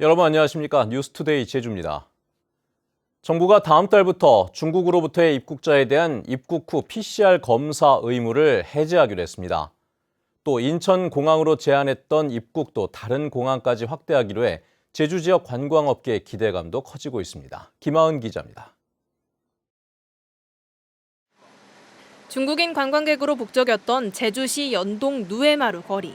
여러분 안녕하십니까? 뉴스투데이 제주입니다. 정부가 다음 달부터 중국으로부터의 입국자에 대한 입국 후 PCR 검사 의무를 해제하기로 했습니다. 또 인천공항으로 제한했던 입국도 다른 공항까지 확대하기로 해 제주 지역 관광업계의 기대감도 커지고 있습니다. 김하은 기자입니다. 중국인 관광객으로 북적였던 제주시 연동 누에마루 거리.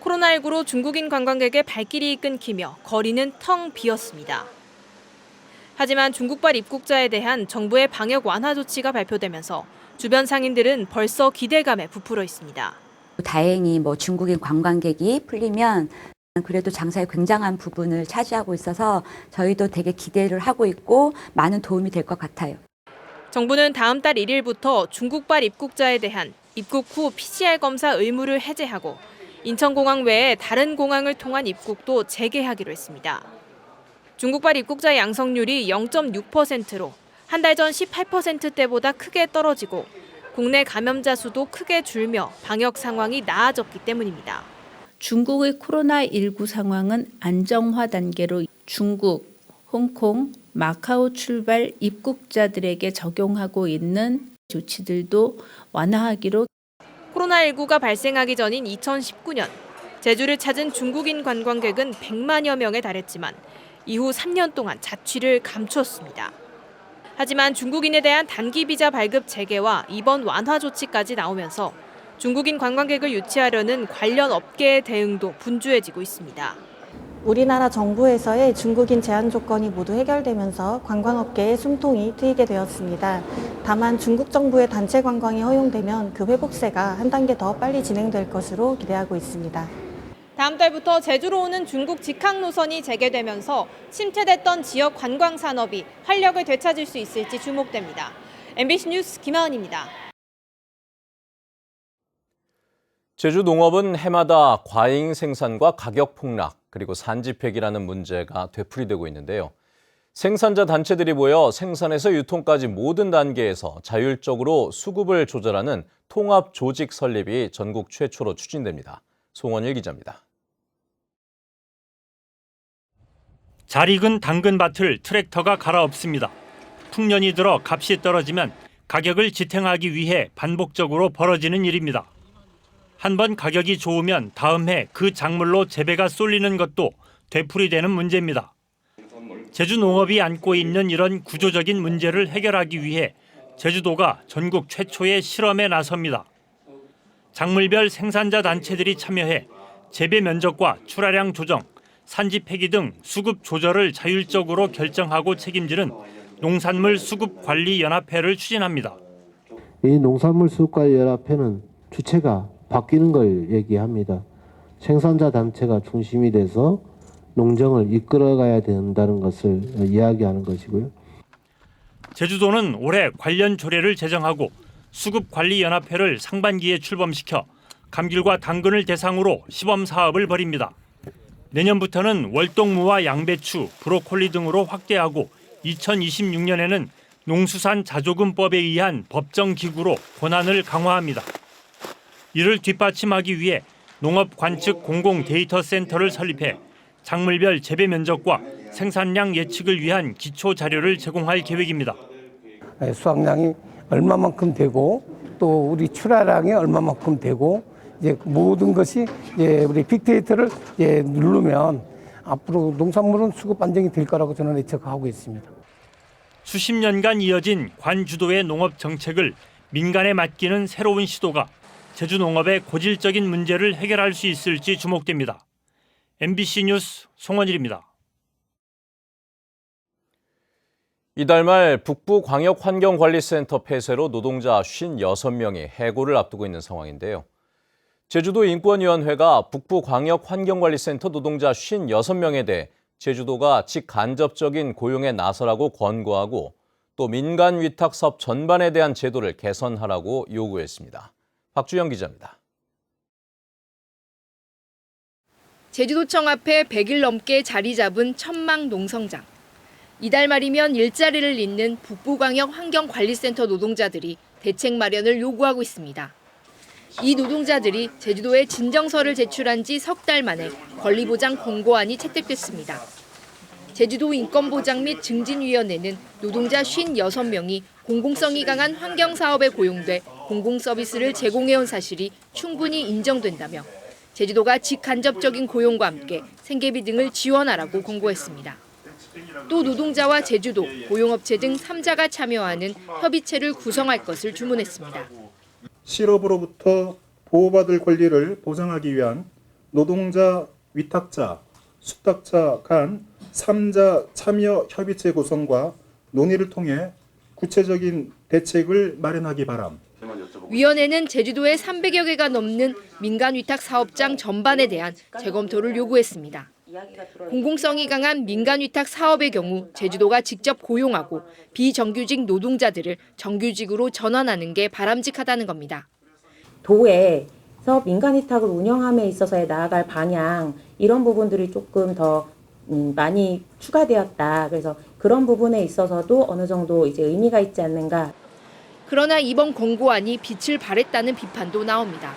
코로나19로 중국인 관광객의 발길이 끊기며 거리는 텅 비었습니다. 하지만 중국발 입국자에 대한 정부의 방역 완화 조치가 발표되면서 주변 상인들은 벌써 기대감에 부풀어 있습니다. 다행히 중국인 관광객이 풀리면 그래도 장사에 굉장한 부분을 차지하고 있어서 저희도 되게 기대를 하고 있고 많은 도움이 될 것 같아요. 정부는 다음 달 1일부터 중국발 입국자에 대한 입국 후 PCR 검사 의무를 해제하고 인천공항 외에 다른 공항을 통한 입국도 재개하기로 했습니다. 중국발 입국자 양성률이 0.6%로 한 달 전 18%대보다 크게 떨어지고 국내 감염자 수도 크게 줄며 방역 상황이 나아졌기 때문입니다. 중국의 코로나19 상황은 안정화 단계로 중국, 홍콩, 마카오 출발 입국자들에게 적용하고 있는 조치들도 완화하기로. 코로나19가 발생하기 전인 2019년 제주를 찾은 중국인 관광객은 100만여 명에 달했지만 이후 3년 동안 자취를 감추었습니다. 하지만 중국인에 대한 단기 비자 발급 재개와 이번 완화 조치까지 나오면서 중국인 관광객을 유치하려는 관련 업계의 대응도 분주해지고 있습니다. 우리나라 정부에서의 중국인 제한 조건이 모두 해결되면서 관광업계에 숨통이 트이게 되었습니다. 다만 중국 정부의 단체 관광이 허용되면 그 회복세가 한 단계 더 빨리 진행될 것으로 기대하고 있습니다. 다음 달부터 제주로 오는 중국 직항 노선이 재개되면서 침체됐던 지역 관광 산업이 활력을 되찾을 수 있을지 주목됩니다. MBC 뉴스 김하은입니다. 제주 농업은 해마다 과잉 생산과 가격 폭락, 그리고 산지 폐기라는 문제가 되풀이되고 있는데요. 생산자 단체들이 모여 생산에서 유통까지 모든 단계에서 자율적으로 수급을 조절하는 통합 조직 설립이 전국 최초로 추진됩니다. 송원일 기자입니다. 잘 익은 당근밭을 트랙터가 갈아엎습니다. 풍년이 들어 값이 떨어지면 가격을 지탱하기 위해 반복적으로 벌어지는 일입니다. 한번 가격이 좋으면 다음 해 그 작물로 재배가 쏠리는 것도 되풀이되는 문제입니다. 제주 농업이 안고 있는 이런 구조적인 문제를 해결하기 위해 제주도가 전국 최초의 실험에 나섭니다. 작물별 생산자 단체들이 참여해 재배 면적과 출하량 조정, 산지 폐기 등 수급 조절을 자율적으로 결정하고 책임지는 농산물 수급 관리 연합회를 추진합니다. 이 농산물 수급 관리 연합회는 주체가 바뀌는 걸 얘기합니다. 생산자 단체가 중심이 돼서 농정을 이끌어가야 된다는 것을 이야기하는 것이고요. 제주도는 올해 관련 조례를 제정하고 수급관리연합회를 상반기에 출범시켜 감귤과 당근을 대상으로 시범 사업을 벌입니다. 내년부터는 월동무와 양배추, 브로콜리 등으로 확대하고 2026년에는 농수산 자조금법에 의한 법정기구로 권한을 강화합니다. 이를 뒷받침하기 위해 농업관측 공공데이터센터를 설립해 작물별 재배 면적과 생산량 예측을 위한 기초 자료를 제공할 계획입니다. 수확량이 얼마만큼 되고 또 우리 출하량이 얼마만큼 되고 이제 모든 것이 이제 우리 빅데이터를 이제 누르면 앞으로 농산물은 수급 안정이 될 거라고 저는 예측하고 있습니다. 수십 년간 이어진 관 주도의 농업 정책을 민간에 맡기는 새로운 시도가 제주 농업의 고질적인 문제를 해결할 수 있을지 주목됩니다. MBC 뉴스 송원일입니다. 이달 말 북부광역환경관리센터 폐쇄로 노동자 56명이 해고를 앞두고 있는 상황인데요. 제주도 인권위원회가 북부광역환경관리센터 노동자 56명에 대해 제주도가 직간접적인 고용에 나서라고 권고하고 또 민간 위탁사업 전반에 대한 제도를 개선하라고 요구했습니다. 박주영 기자입니다. 제주도청 앞에 100일 넘게 자리 잡은 천막 농성장. 이달 말이면 일자리를 잇는 북부광역 환경관리센터 노동자들이 대책 마련을 요구하고 있습니다. 이 노동자들이 제주도에 진정서를 제출한 지 석 달 만에 권리보장 권고안이 채택됐습니다. 제주도 인권보장 및 증진위원회는 노동자 56명이 공공성이 강한 환경사업에 고용돼 공공서비스를 제공해온 사실이 충분히 인정된다며 제주도가 직간접적인 고용과 함께 생계비 등을 지원하라고 권고했습니다. 또 노동자와 제주도, 고용업체 등 3자가 참여하는 협의체를 구성할 것을 주문했습니다. 실업으로부터 보호받을 권리를 보장하기 위한 노동자, 위탁자, 수탁자 간 3자 참여 협의체 구성과 논의를 통해 구체적인 대책을 마련하기 바람. 위원회는 제주도에 300여 개가 넘는 민간 위탁 사업장 전반에 대한 재검토를 요구했습니다. 공공성이 강한 민간 위탁 사업의 경우 제주도가 직접 고용하고 비정규직 노동자들을 정규직으로 전환하는 게 바람직하다는 겁니다. 도에서 민간 위탁을 운영함에 있어서의 나아갈 방향 이런 부분들이 조금 더 많이 추가되었다. 그래서 그런 부분에 있어서도 어느 정도 이제 의미가 있지 않는가. 그러나 이번 권고안이 빛을 발했다는 비판도 나옵니다.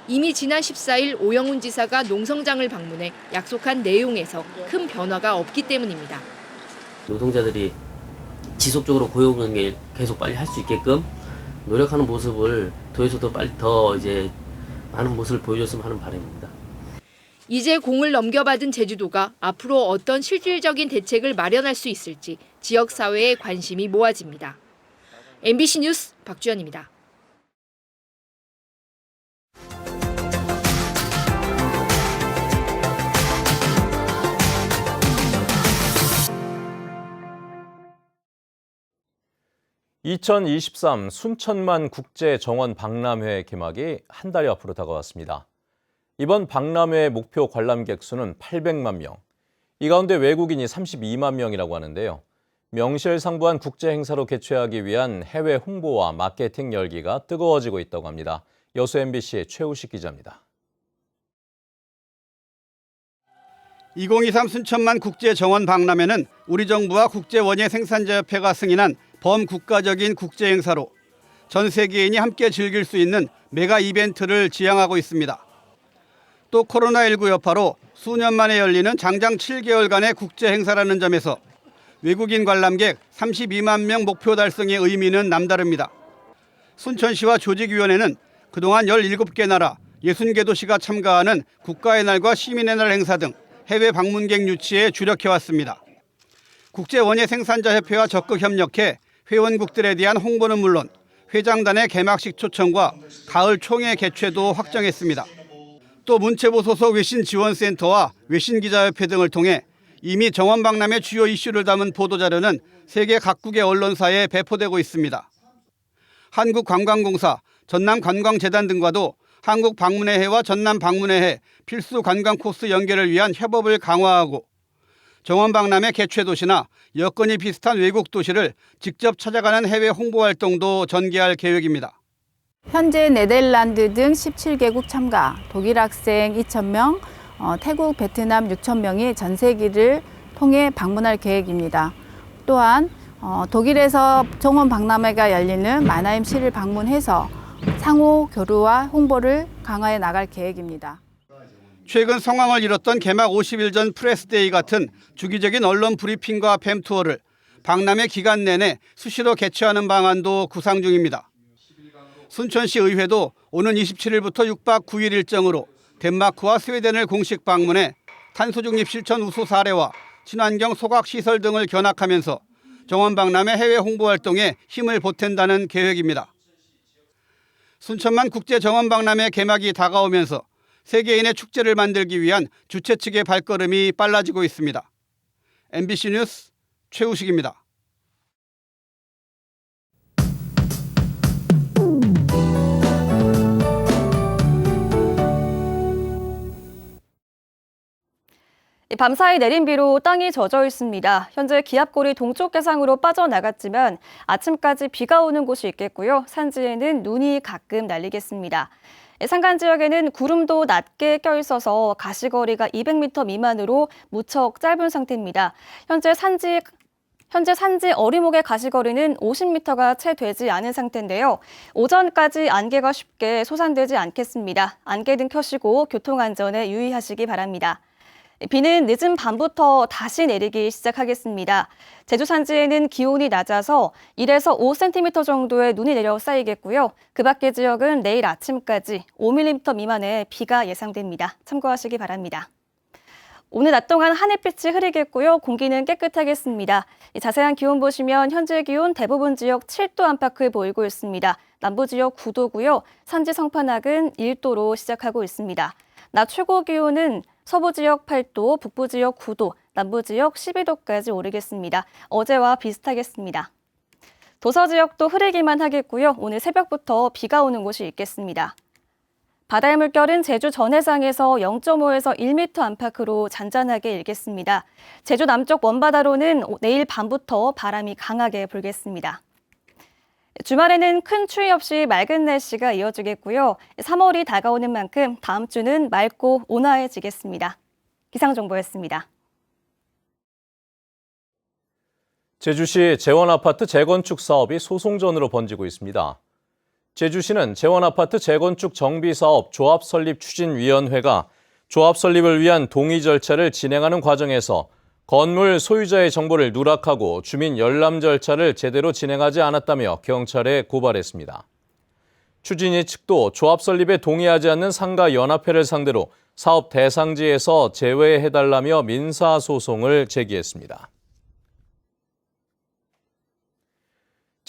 이미 지난 14일 오영훈 지사가 농성장을 방문해 약속한 내용에서 큰 변화가 없기 때문입니다. 노동자들이 지속적으로 고용을 계속 빨리 할 수 있게끔 노력하는 모습을 도에서도 빨리 더 이제 많은 모습을 보여줬으면 하는 바람입니다. 이제 공을 넘겨받은 제주도가 앞으로 어떤 실질적인 대책을 마련할 수 있을지 지역사회의 관심이 모아집니다. MBC 뉴스 박주연입니다. (2023) 순천만 국제정원 박람회 개막이 한 달여 앞으로 다가왔습니다. 이번 박람회의 목표 관람객 수는 800만 명. 이 가운데 외국인이 32만 명이라고 하는데요. 명실상부한 국제 행사로 개최하기 위한 해외 홍보와 마케팅 열기가 뜨거워지고 있다고 합니다. 여수 MBC의 최우식 기자입니다. 2023 순천만 국제정원 박람회는 우리 정부와 국제원예 생산자협회가 승인한 범국가적인 국제 행사로 전 세계인이 함께 즐길 수 있는 메가 이벤트를 지향하고 있습니다. 또 코로나19 여파로 수년 만에 열리는 장장 7개월간의 국제 행사라는 점에서 외국인 관람객 32만 명 목표 달성의 의미는 남다릅니다. 순천시와 조직위원회는 그동안 17개 나라 60개 도시가 참가하는 국가의 날과 시민의 날 행사 등 해외 방문객 유치에 주력해왔습니다. 국제원예 생산자협회와 적극 협력해 회원국들에 대한 홍보는 물론 회장단의 개막식 초청과 가을 총회 개최도 확정했습니다. 또 문체부 소속 외신지원센터와 외신기자협회 등을 통해 이미 정원 박람회 주요 이슈를 담은 보도자료는 세계 각국의 언론사에 배포되고 있습니다. 한국관광공사, 전남관광재단 등과도 한국방문회회와 전남방문회회 필수 관광 코스 연계를 위한 협업을 강화하고 정원 박람회 개최 도시나 여건이 비슷한 외국 도시를 직접 찾아가는 해외 홍보 활동도 전개할 계획입니다. 현재 네덜란드 등 17개국 참가, 독일 학생 2,000명, 태국, 베트남 6,000명이 전세기를 통해 방문할 계획입니다. 또한 독일에서 정원 박람회가 열리는 마나임 시를 방문해서 상호 교류와 홍보를 강화해 나갈 계획입니다. 최근 성황을 이뤘던 개막 50일 전 프레스데이 같은 주기적인 언론 브리핑과 팸 투어를 박람회 기간 내내 수시로 개최하는 방안도 구상 중입니다. 순천시 의회도 오는 27일부터 6박 9일 일정으로 덴마크와 스웨덴을 공식 방문해 탄소 중립 실천 우수 사례와 친환경 소각 시설 등을 견학하면서 정원 박람회 해외 홍보 활동에 힘을 보탠다는 계획입니다. 순천만 국제 정원 박람회 개막이 다가오면서 세계인의 축제를 만들기 위한 주최 측의 발걸음이 빨라지고 있습니다. MBC 뉴스 최우식입니다. 밤사이 내린 비로 땅이 젖어 있습니다. 현재 기압골이 동쪽 해상으로 빠져나갔지만 아침까지 비가 오는 곳이 있겠고요. 산지에는 눈이 가끔 날리겠습니다. 산간 지역에는 구름도 낮게 껴있어서 가시거리가 200m 미만으로 무척 짧은 상태입니다. 현재 산지 현재 산지 어리목의 가시거리는 50m가 채 되지 않은 상태인데요. 오전까지 안개가 쉽게 솟아되지 않겠습니다. 안개 등 켜시고 교통안전에 유의하시기 바랍니다. 비는 늦은 밤부터 다시 내리기 시작하겠습니다. 제주 산지에는 기온이 낮아서 1에서 5cm 정도의 눈이 내려 쌓이겠고요. 그 밖의 지역은 내일 아침까지 5mm 미만의 비가 예상됩니다. 참고하시기 바랍니다. 오늘 낮 동안 하늘빛이 흐리겠고요. 공기는 깨끗하겠습니다. 자세한 기온 보시면 현재 기온 대부분 지역 7도 안팎을 보이고 있습니다. 남부 지역 9도고요. 산지 성판악은 1도로 시작하고 있습니다. 낮 최고 기온은 서부 지역 8도, 북부 지역 9도, 남부 지역 12도까지 오르겠습니다. 어제와 비슷하겠습니다. 도서 지역도 흐리기만 하겠고요. 오늘 새벽부터 비가 오는 곳이 있겠습니다. 바다의 물결은 제주 전해상에서 0.5에서 1m 안팎으로 잔잔하게 일겠습니다. 제주 남쪽 먼바다로는 내일 밤부터 바람이 강하게 불겠습니다. 주말에는 큰 추위 없이 맑은 날씨가 이어지겠고요. 3월이 다가오는 만큼 다음 주는 맑고 온화해지겠습니다. 기상정보였습니다. 제주시 재원아파트 재건축 사업이 소송전으로 번지고 있습니다. 제주시는 재원아파트 재건축 정비사업 조합설립추진위원회가 조합 설립을 위한 동의 절차를 진행하는 과정에서 건물 소유자의 정보를 누락하고 주민 열람 절차를 제대로 진행하지 않았다며 경찰에 고발했습니다. 추진위 측도 조합 설립에 동의하지 않는 상가연합회를 상대로 사업 대상지에서 제외해달라며 민사소송을 제기했습니다.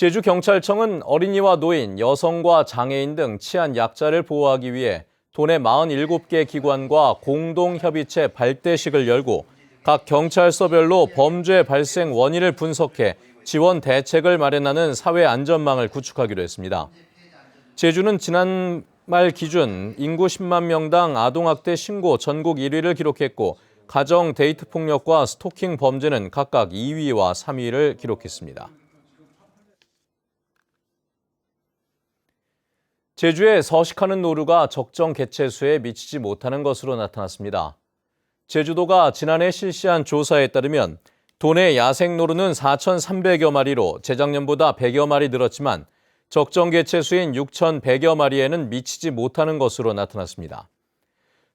제주경찰청은 어린이와 노인, 여성과 장애인 등 치안 약자를 보호하기 위해 도내 47개 기관과 공동협의체 발대식을 열고 각 경찰서별로 범죄 발생 원인을 분석해 지원 대책을 마련하는 사회 안전망을 구축하기로 했습니다. 제주는 지난 말 기준 인구 10만 명당 아동학대 신고 전국 1위를 기록했고 가정 데이트 폭력과 스토킹 범죄는 각각 2위와 3위를 기록했습니다. 제주에 서식하는 노루가 적정 개체수에 미치지 못하는 것으로 나타났습니다. 제주도가 지난해 실시한 조사에 따르면 도내 야생 노루는 4,300여 마리로 재작년보다 100여 마리 늘었지만 적정 개체수인 6,100여 마리에는 미치지 못하는 것으로 나타났습니다.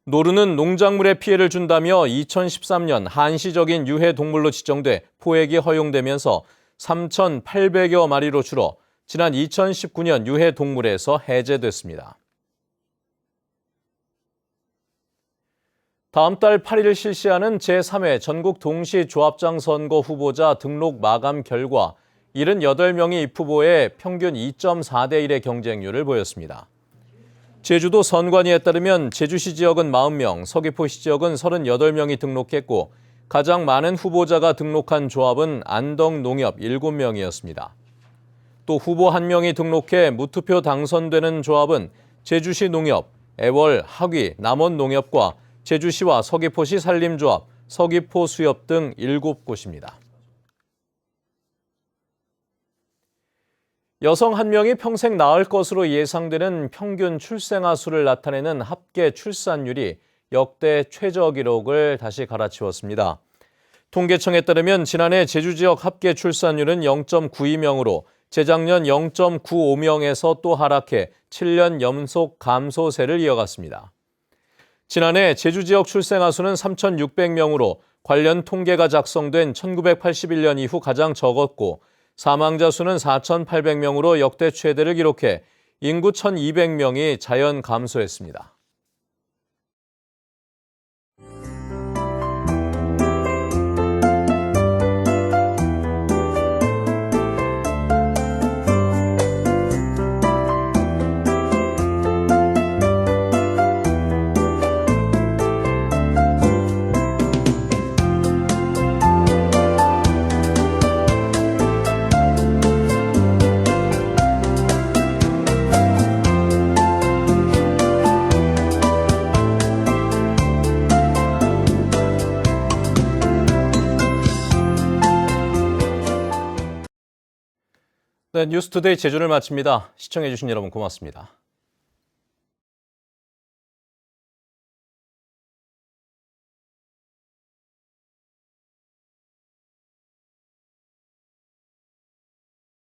노루는 농작물에 피해를 준다며 2013년 한시적인 유해 동물로 지정돼 포획이 허용되면서 3,800여 마리로 줄어 지난 2019년 유해 동물에서 해제됐습니다. 다음 달 8일 실시하는 제3회 전국 동시조합장 선거 후보자 등록 마감 결과 78명이 입후보에 평균 2.4대 1의 경쟁률을 보였습니다. 제주도 선관위에 따르면 제주시 지역은 40명, 서귀포시 지역은 38명이 등록했고 가장 많은 후보자가 등록한 조합은 안덕농협 7명이었습니다. 또 후보 1명이 등록해 무투표 당선되는 조합은 제주시 농협, 애월, 하귀, 남원농협과 제주시와 서귀포시 산림조합, 서귀포수협 등 7곳입니다. 여성 1명이 평생 낳을 것으로 예상되는 평균 출생아 수를 나타내는 합계 출산율이 역대 최저 기록을 다시 갈아치웠습니다. 통계청에 따르면 지난해 제주 지역 합계 출산율은 0.92명으로 재작년 0.95명에서 또 하락해 7년 연속 감소세를 이어갔습니다. 지난해 제주 지역 출생아 수는 3,600명으로 관련 통계가 작성된 1981년 이후 가장 적었고 사망자 수는 4,800명으로 역대 최대를 기록해 인구 1,200명이 자연 감소했습니다. 네, 뉴스투데이 제주를 마칩니다. 시청해주신 여러분 고맙습니다.